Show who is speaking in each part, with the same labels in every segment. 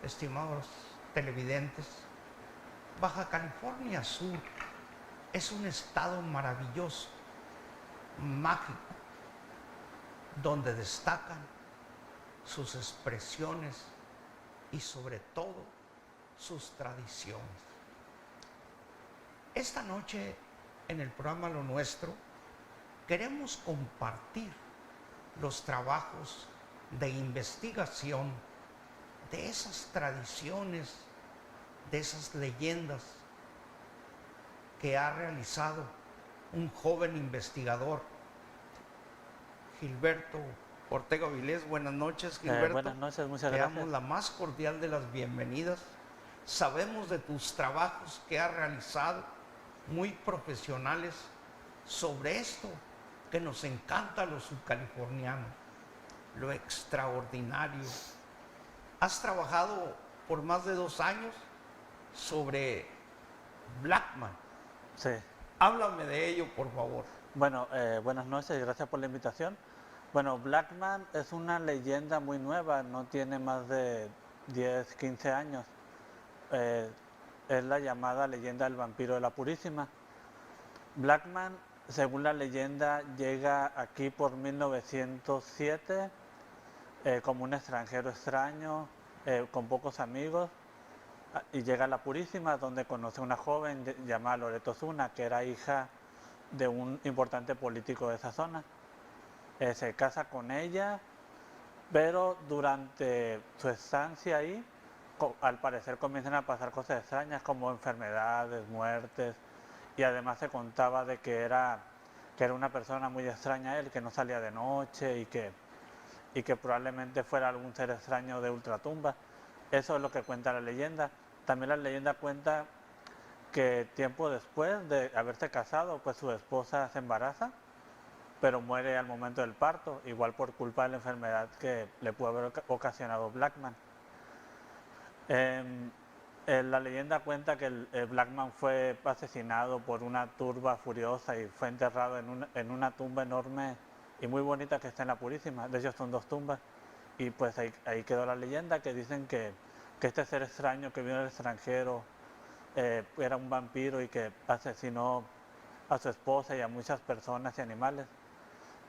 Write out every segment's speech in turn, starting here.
Speaker 1: estimados televidentes, Baja California Sur es un estado maravilloso, mágico, donde destacan sus expresiones y sobre todo sus tradiciones. Esta noche en el programa Lo Nuestro queremos compartir los trabajos de investigación de esas tradiciones, de esas leyendas que ha realizado un joven investigador, Gilberto Ortega Vilés. Buenas noches, Gilberto.
Speaker 2: Buenas noches, muchas
Speaker 1: Te
Speaker 2: gracias.
Speaker 1: damos la más cordial de las bienvenidas. Sabemos de tus trabajos que has realizado, muy profesionales, sobre esto que nos encanta a los subcalifornianos, lo extraordinario. Has trabajado por más de 2 años sobre Blackman.
Speaker 2: Sí.
Speaker 1: Háblame de ello, por favor.
Speaker 2: Bueno, buenas noches y gracias por la invitación. Bueno, Blackman es una leyenda muy nueva, no tiene más de 10, 15 años. Es la llamada leyenda del vampiro de la Purísima. Blackman, según la leyenda, llega aquí por 1907 como un extranjero extraño, con pocos amigos, y llega a la Purísima, donde conoce a una joven llamada Loreto Osuna, que era hija de un importante político de esa zona. Se casa con ella, pero durante su estancia ahí, al parecer comienzan a pasar cosas extrañas como enfermedades, muertes, y además se contaba de que era una persona muy extraña él, que no salía de noche y que probablemente fuera algún ser extraño de ultratumba. Eso es lo que cuenta la leyenda. También la leyenda cuenta que tiempo después de haberse casado, pues su esposa se embaraza, pero muere al momento del parto, igual por culpa de la enfermedad que le pudo haber ocasionado Blackman. La leyenda cuenta que el Blackman fue asesinado por una turba furiosa y fue enterrado en una tumba enorme y muy bonita que está en la Purísima. De hecho son 2 tumbas, y pues ahí quedó la leyenda, que dicen que este ser extraño que vino del extranjero era un vampiro y que asesinó a su esposa y a muchas personas y animales.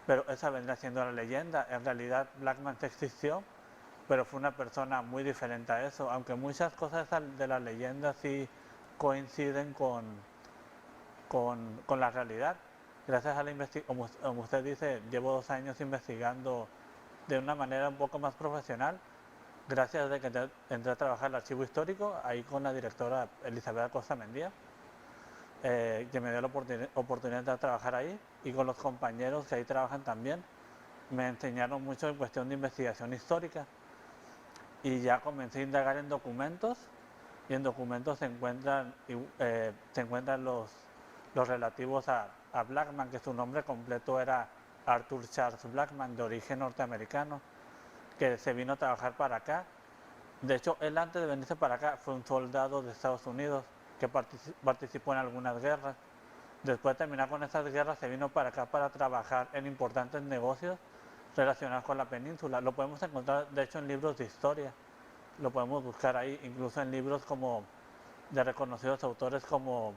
Speaker 2: Pero esa vendrá siendo la leyenda. En realidad Blackman sí existió, pero fue una persona muy diferente a eso, aunque muchas cosas de la leyenda sí coinciden con la realidad. Gracias a la investigación, como usted dice, llevo 2 años investigando de una manera un poco más profesional, gracias a que entré a trabajar en el archivo histórico, ahí con la directora Elizabeth Acosta Mendía, que me dio la oportunidad de trabajar ahí, y con los compañeros que ahí trabajan también, me enseñaron mucho en cuestión de investigación histórica. Y ya comencé a indagar en documentos, y en documentos se encuentran los relativos a Blackman, que su nombre completo era Arthur Charles Blackman, de origen norteamericano, que se vino a trabajar para acá. De hecho, él, antes de venirse para acá, fue un soldado de Estados Unidos que participó en algunas guerras. Después de terminar con esas guerras, se vino para acá para trabajar en importantes negocios relacionados con la península. Lo podemos encontrar, de hecho, en libros de historia. Lo podemos buscar ahí, incluso en libros como de reconocidos autores como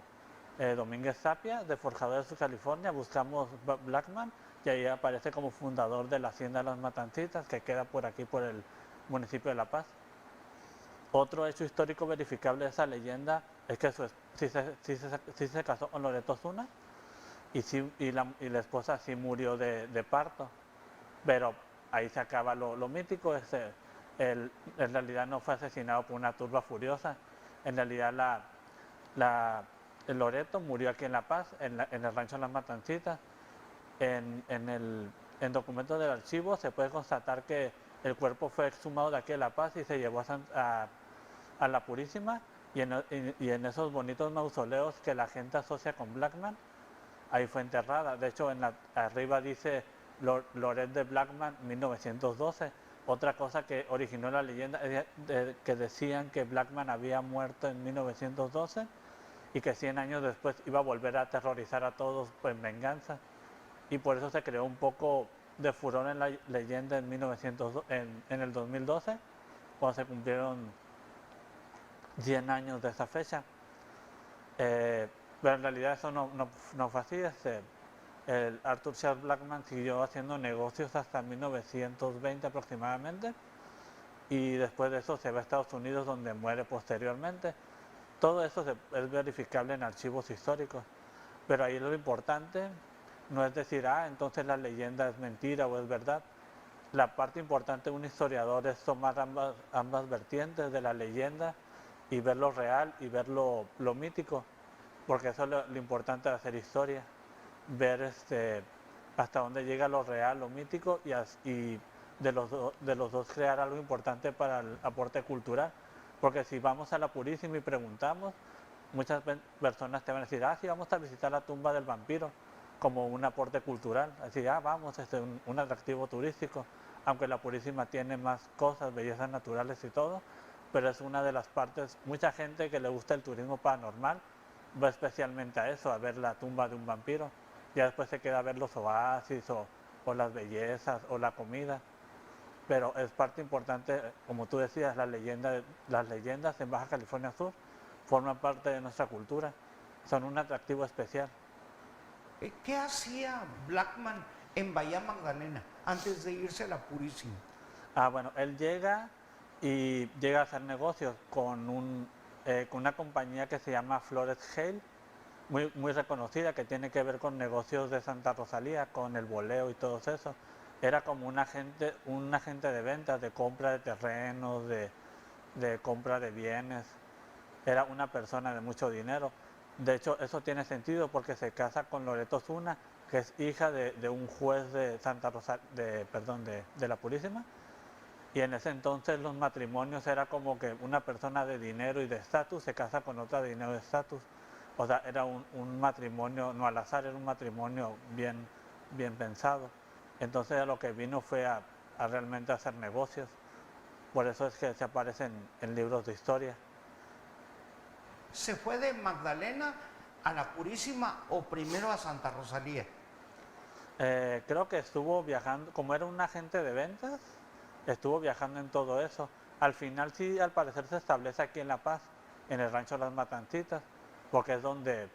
Speaker 2: Domínguez Tapia, de Forjadores de California. Buscamos Blackman y ahí aparece como fundador de la Hacienda de las Matancitas, que queda por aquí, por el municipio de La Paz. Otro hecho histórico verificable de esa leyenda es que sí se casó con Loreto Osuna, y la esposa sí murió de parto, pero ahí se acaba lo mítico. En realidad no fue asesinado por una turba furiosa. En realidad el Loreto murió aquí en La Paz, en el rancho de las Matancitas. En documentos del archivo se puede constatar que el cuerpo fue exhumado de aquí de La Paz y se llevó a la Purísima, y en esos bonitos mausoleos que la gente asocia con Blackman, ahí fue enterrada. De hecho, arriba dice Loret de Blackman 1912. Otra cosa que originó la leyenda es que decían que Blackman había muerto en 1912 y que 100 años después iba a volver a aterrorizar a todos en venganza. Y por eso se creó un poco de furor en la leyenda en el 2012, cuando se cumplieron 100 años de esa fecha. Pero en realidad eso no fue así. El Arthur Charles Blackman siguió haciendo negocios hasta 1920 aproximadamente, y después de eso se va a Estados Unidos, donde muere posteriormente. Todo eso es verificable en archivos históricos, pero ahí lo importante no es decir, entonces la leyenda es mentira o es verdad. La parte importante de un historiador es tomar ambas vertientes de la leyenda y ver lo real y ver lo mítico, porque eso es lo importante de hacer historia, ver hasta dónde llega lo real, lo mítico, y de los dos crear algo importante para el aporte cultural. Porque si vamos a la Purísima y preguntamos, muchas personas te van a decir, sí, vamos a visitar la tumba del vampiro, como un aporte cultural, así, vamos, un atractivo turístico, aunque la Purísima tiene más cosas, bellezas naturales y todo, pero es una de las partes. Mucha gente que le gusta el turismo paranormal va especialmente a eso, a ver la tumba de un vampiro. Ya después se queda a ver los oasis o las bellezas o la comida. Pero es parte importante, como tú decías, las leyendas en Baja California Sur forman parte de nuestra cultura, son un atractivo especial.
Speaker 1: ¿Qué hacía Blackman en Bahía Magdalena antes de irse a la Purísima?
Speaker 2: Bueno, él llega a hacer negocios con una compañía que se llama Flores Hale, muy reconocida, que tiene que ver con negocios de Santa Rosalía, con el boleo y todo eso. Era como un agente de ventas, de compra de terrenos, de compra de bienes. Era una persona de mucho dinero. De hecho, eso tiene sentido porque se casa con Loreto Zuna, que es hija de un juez de Santa Rosa, de la Purísima. Y en ese entonces los matrimonios era como que una persona de dinero y de estatus se casa con otra de dinero y de estatus. O sea, era un matrimonio, no al azar, era un matrimonio bien pensado. Entonces a lo que vino fue a realmente hacer negocios. Por eso es que se aparecen en libros de historia.
Speaker 1: ¿Se fue de Magdalena a la Purísima o primero a Santa Rosalía?
Speaker 2: Creo que estuvo viajando, como era un agente de ventas, estuvo viajando en todo eso. Al final sí, al parecer se establece aquí en La Paz, en el rancho Las Matancitas, porque es donde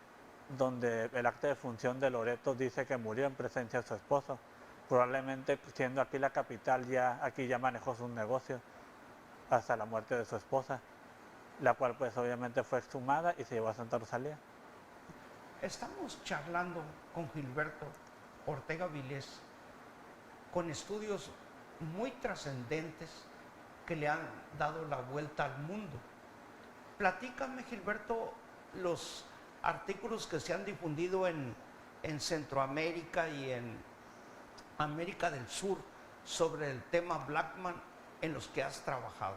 Speaker 2: el acta de función de Loreto dice que murió en presencia de su esposo. Probablemente siendo aquí la capital, aquí ya manejó sus negocios hasta la muerte de su esposa, la cual pues obviamente fue exhumada y se llevó a Santa Rosalía.
Speaker 1: Estamos charlando con Gilberto Ortega Vilés, con estudios muy trascendentes que le han dado la vuelta al mundo. Platícame, Gilberto, los artículos que se han difundido en Centroamérica y en América del Sur sobre el tema Blackman en los que has trabajado.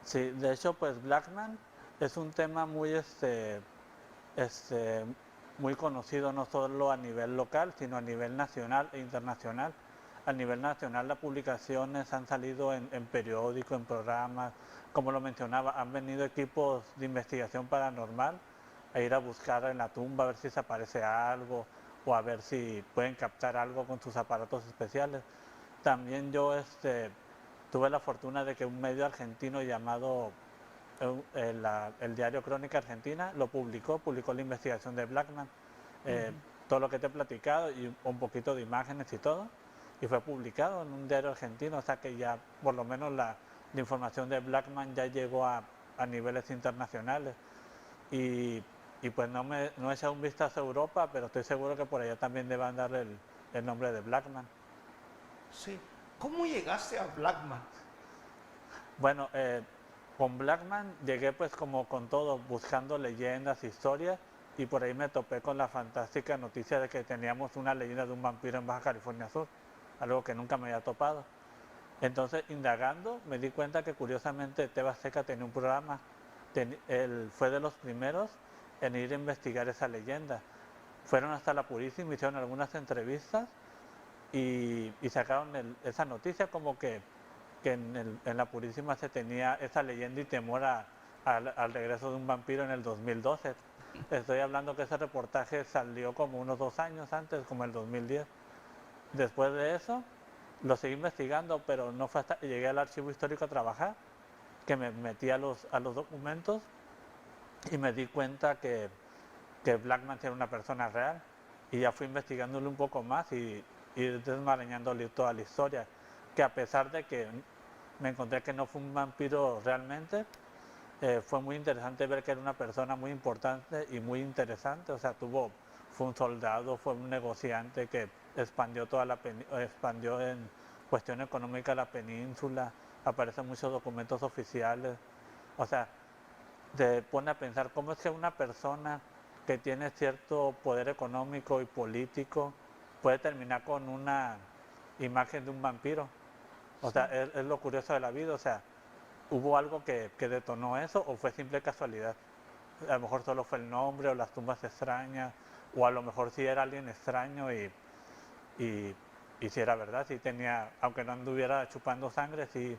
Speaker 2: Sí, de hecho, pues Blackman es un tema muy conocido no solo a nivel local, sino a nivel nacional e internacional. A nivel nacional las publicaciones han salido en periódicos, en programas, como lo mencionaba, han venido equipos de investigación paranormal a ir a buscar en la tumba a ver si se aparece algo o a ver si pueden captar algo con sus aparatos especiales. También yo tuve la fortuna de que un medio argentino llamado el diario Crónica Argentina lo publicó la investigación de Blackman, todo lo que te he platicado y un poquito de imágenes y todo, y fue publicado en un diario argentino, o sea que ya por lo menos la información de Blackman ya llegó a niveles internacionales. Y pues no he echado un vistazo a Europa, pero estoy seguro que por allá también deban dar el nombre de Blackman.
Speaker 1: Sí. ¿Cómo llegaste a Blackman?
Speaker 2: Bueno, con Blackman llegué pues como con todo, buscando leyendas, historias, y por ahí me topé con la fantástica noticia de que teníamos una leyenda de un vampiro en Baja California Sur, algo que nunca me había topado. Entonces, indagando, me di cuenta que curiosamente TV Azteca tenía un programa, él fue de los primeros en ir a investigar esa leyenda. Fueron hasta la Purísima, hicieron algunas entrevistas y sacaron esa noticia como que en la Purísima se tenía esa leyenda y temor al regreso de un vampiro en el 2012. Estoy hablando que ese reportaje salió como unos 2 años antes, como el 2010. Después de eso, lo seguí investigando, pero no fue hasta que llegué al archivo histórico a trabajar, que me metí a los documentos y me di cuenta que Blackman era una persona real, y ya fui investigándole un poco más y desmarañándole toda la historia, que a pesar de que me encontré que no fue un vampiro realmente, fue muy interesante ver que era una persona muy importante y muy interesante. O sea, fue un soldado, fue un negociante que expandió expandió en cuestión económica la península, aparecen muchos documentos oficiales. O sea, te pone a pensar cómo es que una persona que tiene cierto poder económico y político puede terminar con una imagen de un vampiro. O sea,
Speaker 1: Sí.
Speaker 2: es lo curioso de la vida. O sea, ¿hubo algo que detonó eso o fue simple casualidad? A lo mejor solo fue el nombre o las tumbas extrañas, o a lo mejor sí era alguien extraño y, y si era verdad, sí tenía, aunque no anduviera chupando sangre, sí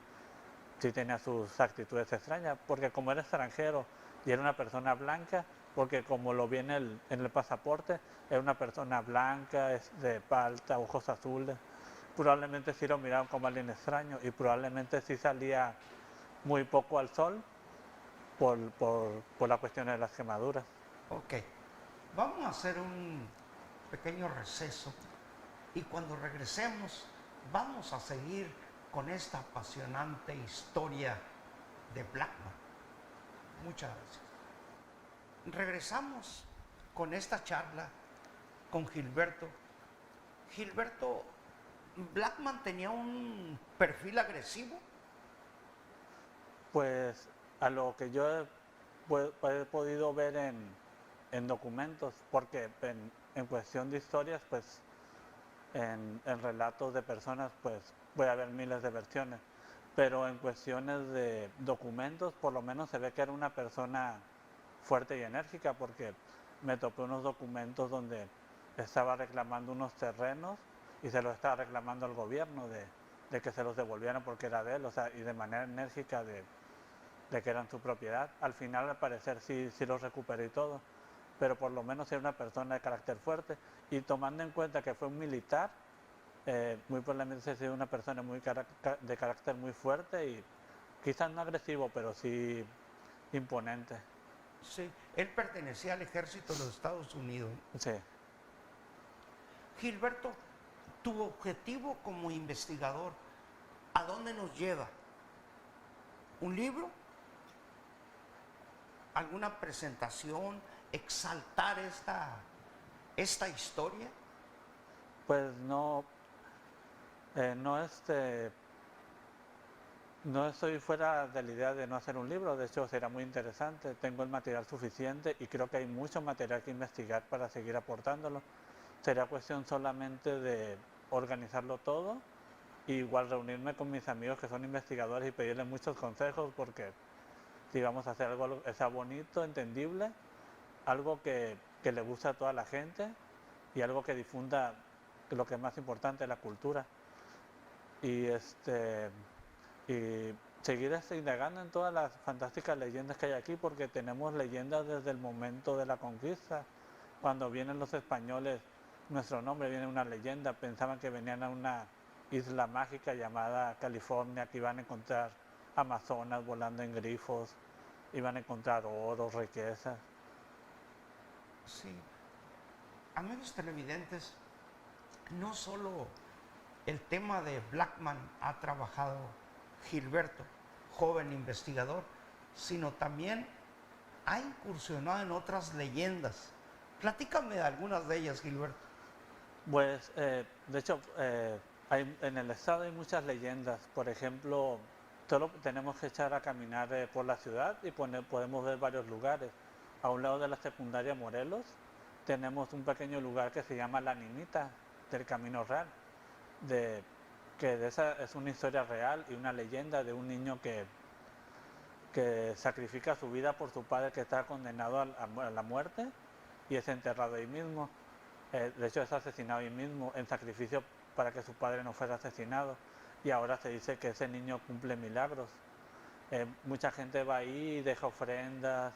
Speaker 2: tenía sus actitudes extrañas, porque como era extranjero y era una persona blanca, porque como lo vi en el pasaporte, era una persona blanca, de palta, ojos azules, probablemente sí lo miraban como alguien extraño y probablemente sí salía muy poco al sol por la cuestión de las quemaduras.
Speaker 1: Ok, vamos a hacer un pequeño receso y cuando regresemos vamos a seguir con esta apasionante historia de Blackman. Muchas gracias. Regresamos con esta charla con Gilberto. Gilberto, Blackman tenía un perfil agresivo.
Speaker 2: Pues a lo que yo he podido ver en documentos, porque en cuestión de historias, pues en relatos de personas, pues puede haber miles de versiones, pero en cuestiones de documentos, por lo menos se ve que era una persona fuerte y enérgica, porque me topé unos documentos donde estaba reclamando unos terrenos y se los estaba reclamando al gobierno de que se los devolvieran porque era de él, o sea, y de manera enérgica de que eran su propiedad. Al final, al parecer, sí los recuperé y todo, pero por lo menos era una persona de carácter fuerte, y tomando en cuenta que fue un militar, muy probablemente sea una persona de carácter muy fuerte y quizás no agresivo, pero sí imponente.
Speaker 1: Sí, él pertenecía al ejército de los Estados Unidos.
Speaker 2: Sí.
Speaker 1: Gilberto, tu objetivo como investigador, ¿a dónde nos lleva? ¿Un libro? ¿Alguna presentación? ¿Exaltar esta historia?
Speaker 2: Pues no, no, no estoy fuera de la idea de no hacer un libro, de hecho será muy interesante, tengo el material suficiente y creo que hay mucho material que investigar para seguir aportándolo. Sería cuestión solamente de organizarlo todo, e igual reunirme con mis amigos que son investigadores y pedirles muchos consejos, porque si vamos a hacer algo que sea bonito, entendible, algo que le guste a toda la gente y algo que difunda lo que es más importante, la cultura. Y y seguir indagando en todas las fantásticas leyendas que hay aquí, porque tenemos leyendas desde el momento de la conquista. Cuando vienen los españoles, nuestro nombre viene una leyenda, pensaban que venían a una isla mágica llamada California, que iban a encontrar amazonas volando en grifos, iban a encontrar oro, riquezas.
Speaker 1: Sí. Amigos televidentes, no solo el tema de Blackman ha trabajado Gilberto, joven investigador, sino también ha incursionado en otras leyendas. Platícame de algunas de ellas, Gilberto.
Speaker 2: Pues, de hecho, en el estado hay muchas leyendas. Por ejemplo, solo tenemos que echar a caminar por la ciudad y podemos ver varios lugares. A un lado de la secundaria Morelos tenemos un pequeño lugar que se llama La Ninita del Camino Real, que de esa es una historia real y una leyenda de un niño que sacrifica su vida por su padre, que está condenado a la muerte, y es enterrado ahí mismo. De hecho, es asesinado ahí mismo en sacrificio para que su padre no fuera asesinado, y ahora se dice que ese niño cumple milagros. Mucha gente va ahí y deja ofrendas,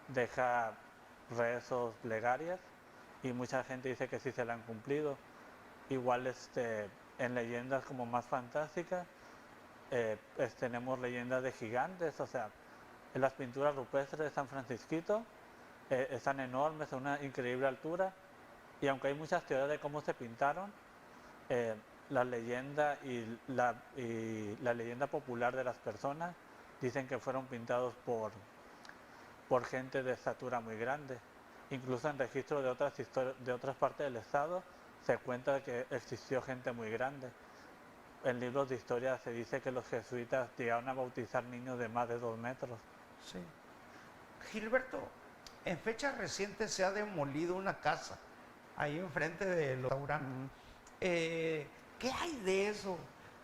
Speaker 2: deja rezos, plegarias, y mucha gente dice que sí se la han cumplido. Igual en leyendas como más fantásticas, tenemos leyendas de gigantes, o sea, En las pinturas rupestres de San Francisquito están enormes, a una increíble altura, y aunque hay muchas teorías de cómo se pintaron, eh, la leyenda y la leyenda popular de las personas dicen que fueron pintados por gente de estatura muy grande. Incluso en registros de otras partes del estado se cuenta que existió gente muy grande. En libros de historia se dice que los jesuitas llegaron a bautizar niños de más de 2 metros.
Speaker 1: Sí. Gilberto, en fechas recientes se ha demolido una casa ahí enfrente del restaurante. ¿Qué hay de eso?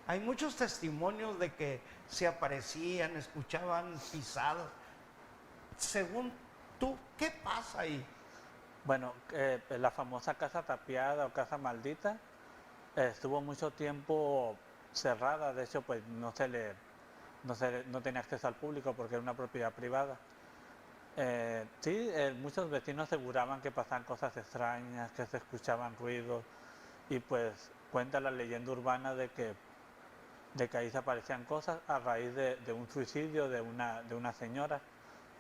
Speaker 1: Hay muchos testimonios de que se aparecían, escuchaban pisadas. Según tú, ¿qué pasa ahí?
Speaker 2: Bueno, la famosa casa tapiada o casa maldita estuvo mucho tiempo cerrada. De hecho, pues no tenía acceso al público porque era una propiedad privada. Sí, muchos vecinos aseguraban que pasaban cosas extrañas, que se escuchaban ruidos, y pues cuenta la leyenda urbana de que ahí se aparecían cosas a raíz de un suicidio de una señora.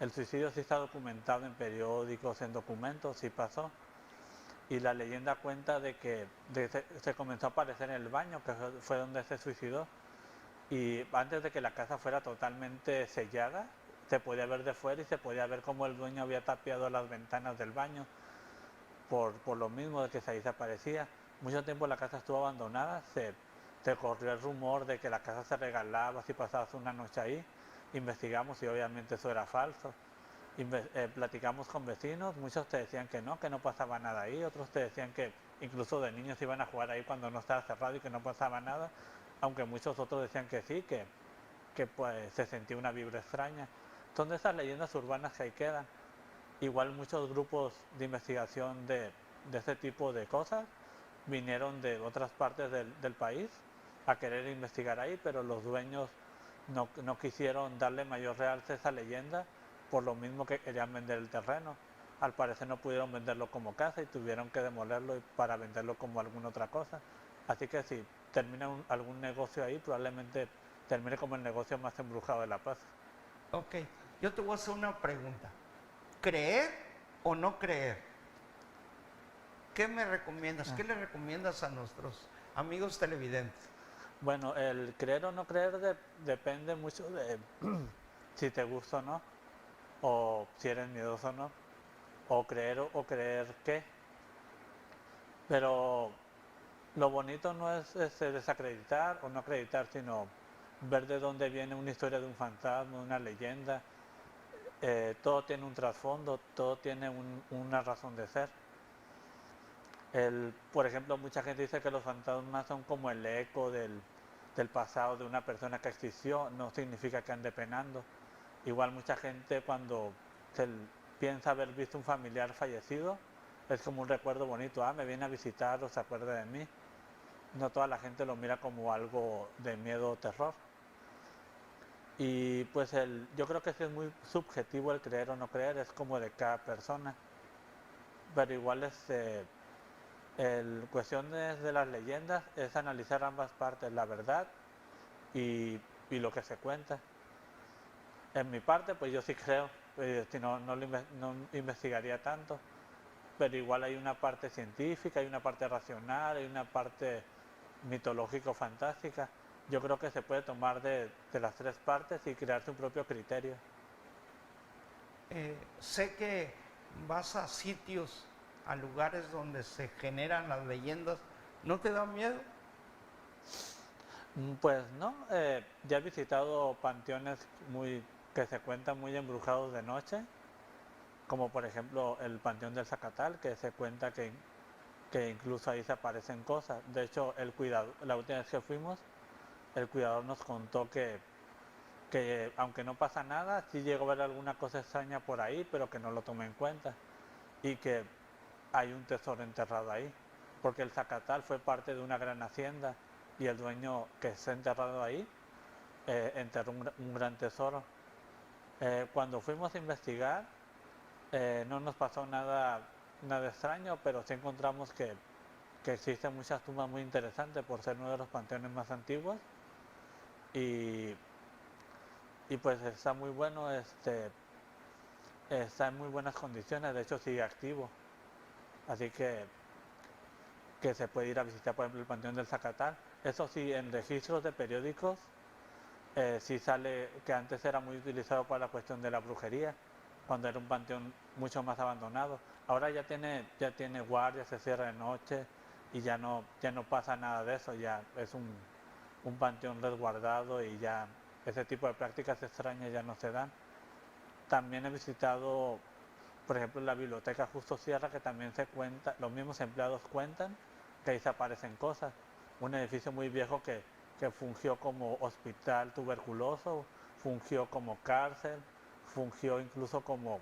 Speaker 2: El suicidio sí está documentado en periódicos, en documentos, sí pasó. Y la leyenda cuenta de que se comenzó a aparecer en el baño, que fue donde se suicidó. Y antes de que la casa fuera totalmente sellada, se podía ver de fuera y se podía ver cómo el dueño había tapiado las ventanas del baño por lo mismo de que ahí se aparecía. Mucho tiempo la casa estuvo abandonada, se corrió el rumor de que la casa se regalaba si pasabas una noche ahí. Investigamos y obviamente eso era falso. Platicamos con vecinos, muchos te decían que no pasaba nada ahí, otros te decían que incluso de niños iban a jugar ahí cuando no estaba cerrado y que no pasaba nada, aunque muchos otros decían que sí, que pues se sentía una vibra extraña. Son de esas leyendas urbanas que ahí quedan. Igual muchos grupos de investigación de este tipo de cosas vinieron de otras partes del país a querer investigar ahí, pero los dueños no quisieron darle mayor realce a esa leyenda por lo mismo que querían vender el terreno. Al parecer no pudieron venderlo como casa y tuvieron que demolerlo para venderlo como alguna otra cosa. Así que si termina algún negocio ahí, probablemente termine como el negocio más embrujado de La Paz.
Speaker 1: Ok, yo te voy a hacer una pregunta. ¿Creer o no creer? ¿Qué me recomiendas? ¿Qué le recomiendas a nuestros amigos televidentes?
Speaker 2: Bueno, el creer o no creer depende mucho de si te gusta o no, o si eres miedoso o no, o creer qué. Pero lo bonito no es desacreditar o no acreditar, sino ver de dónde viene una historia de un fantasma, una leyenda. Todo tiene un trasfondo, todo tiene una razón de ser. Por ejemplo, mucha gente dice que los fantasmas son como el eco del pasado de una persona que existió, no significa que ande penando. Igual mucha gente cuando piensa haber visto un familiar fallecido, es como un recuerdo bonito, me viene a visitar o se acuerda de mí. No toda la gente lo mira como algo de miedo o terror. Y pues yo creo que sí es muy subjetivo el creer o no creer, es como de cada persona. Pero igual cuestiones de las leyendas es analizar ambas partes, la verdad y lo que se cuenta. En mi parte, pues yo sí creo, si no investigaría tanto, pero igual hay una parte científica, hay una parte racional, hay una parte mitológico-fantástica. Yo creo que se puede tomar de las tres partes y crear su propio criterio.
Speaker 1: Sé que vas a sitios, a lugares donde se generan las leyendas. ¿No te da miedo?
Speaker 2: Pues no, ya he visitado panteones que se cuentan muy embrujados de noche, como por ejemplo el Panteón del Zacatal, que se cuenta que incluso ahí se aparecen cosas. De hecho, la última vez que fuimos, el cuidador nos contó que aunque no pasa nada, sí llegó a ver alguna cosa extraña por ahí, pero que no lo tomé en cuenta. Y que hay un tesoro enterrado ahí, porque el Zacatal fue parte de una gran hacienda y el dueño que está enterrado ahí enterró un gran tesoro. Cuando fuimos a investigar, no nos pasó nada extraño, pero sí encontramos que existen muchas tumbas muy interesantes por ser uno de los panteones más antiguos y y pues está muy bueno, está en muy buenas condiciones, de hecho sigue activo, así que se puede ir a visitar, por ejemplo, el Panteón del Zacatán. Eso sí, en registros de periódicos sí sale que antes era muy utilizado para la cuestión de la brujería, cuando era un panteón mucho más abandonado. Ahora ya tiene guardia, se cierra de noche y ya no pasa nada de eso, ya es un panteón resguardado y ya ese tipo de prácticas extrañas ya no se dan. También he visitado, por ejemplo, la biblioteca Justo Sierra, que también se cuenta, los mismos empleados cuentan que ahí se aparecen cosas. Un edificio muy viejo que fungió como hospital tuberculoso, fungió como cárcel, fungió incluso como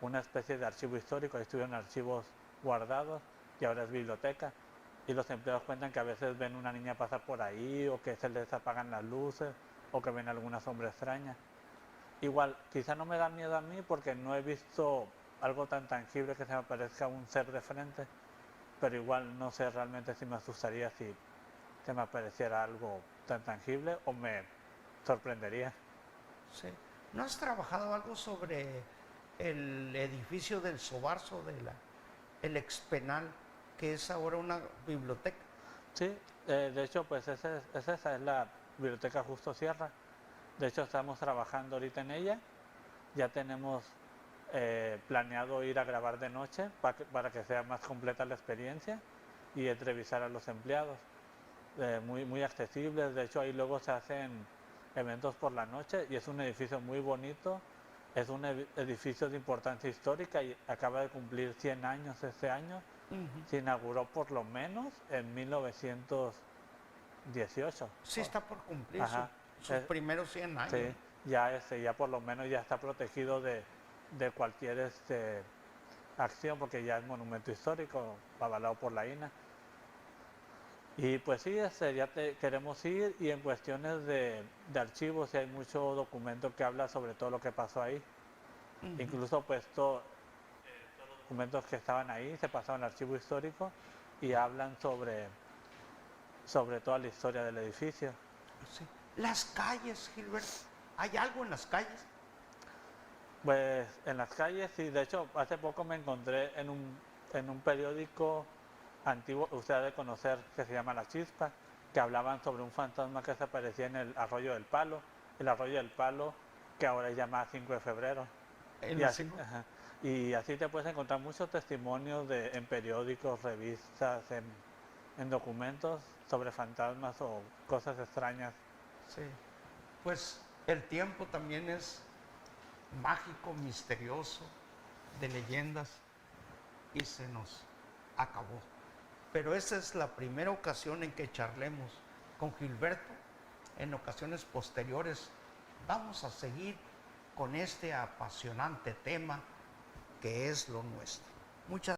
Speaker 2: una especie de archivo histórico, ahí estuvieron archivos guardados y ahora es biblioteca. Y los empleados cuentan que a veces ven una niña pasar por ahí o que se les apagan las luces o que ven alguna sombra extraña. Igual, quizá no me da miedo a mí porque no he visto algo tan tangible que se me parezca un ser de frente, pero igual no sé realmente si me asustaría si se me apareciera algo tan tangible o me sorprendería.
Speaker 1: Sí. ¿No has trabajado algo sobre el edificio del Sobarzo, el expenal, que es ahora una biblioteca?
Speaker 2: Sí, de hecho, pues esa es la Biblioteca Justo Sierra. De hecho, estamos trabajando ahorita en ella. Ya tenemos planeado ir a grabar de noche para que sea más completa la experiencia y entrevistar a los empleados. Muy accesibles, de hecho ahí luego se hacen eventos por la noche y es un edificio muy bonito, es un edificio de importancia histórica y acaba de cumplir 100 años este año, se inauguró por lo menos en 1918.
Speaker 1: Sí, está por cumplir
Speaker 2: Ajá,
Speaker 1: sus primeros 100 años.
Speaker 2: sí, ya por lo menos ya está protegido de cualquier acción porque ya es monumento histórico avalado por la INA. Y pues sí, ya queremos ir y en cuestiones de archivos sí hay mucho documento que habla sobre todo lo que pasó ahí. Incluso pues todos los documentos que estaban ahí se pasaron al archivo histórico y hablan sobre toda la historia del edificio.
Speaker 1: Sí. Las calles, Gilbert, ¿hay algo en las calles?
Speaker 2: Pues en las calles sí, de hecho hace poco me encontré en un periódico antiguo, usted ha de conocer, que se llama La Chispa, que hablaban sobre un fantasma que se aparecía en el Arroyo del Palo, el Arroyo del Palo que ahora es llamado 5 de febrero.
Speaker 1: En
Speaker 2: Y
Speaker 1: el
Speaker 2: así,
Speaker 1: siglo.
Speaker 2: ajá, y así te puedes encontrar muchos testimonios en periódicos, revistas, en documentos sobre fantasmas o cosas extrañas.
Speaker 1: Sí. Pues el tiempo también es mágico, misterioso, de leyendas, y se nos acabó. Pero esa es la primera ocasión en que charlemos con Gilberto. En ocasiones posteriores vamos a seguir con este apasionante tema que es lo nuestro. Muchas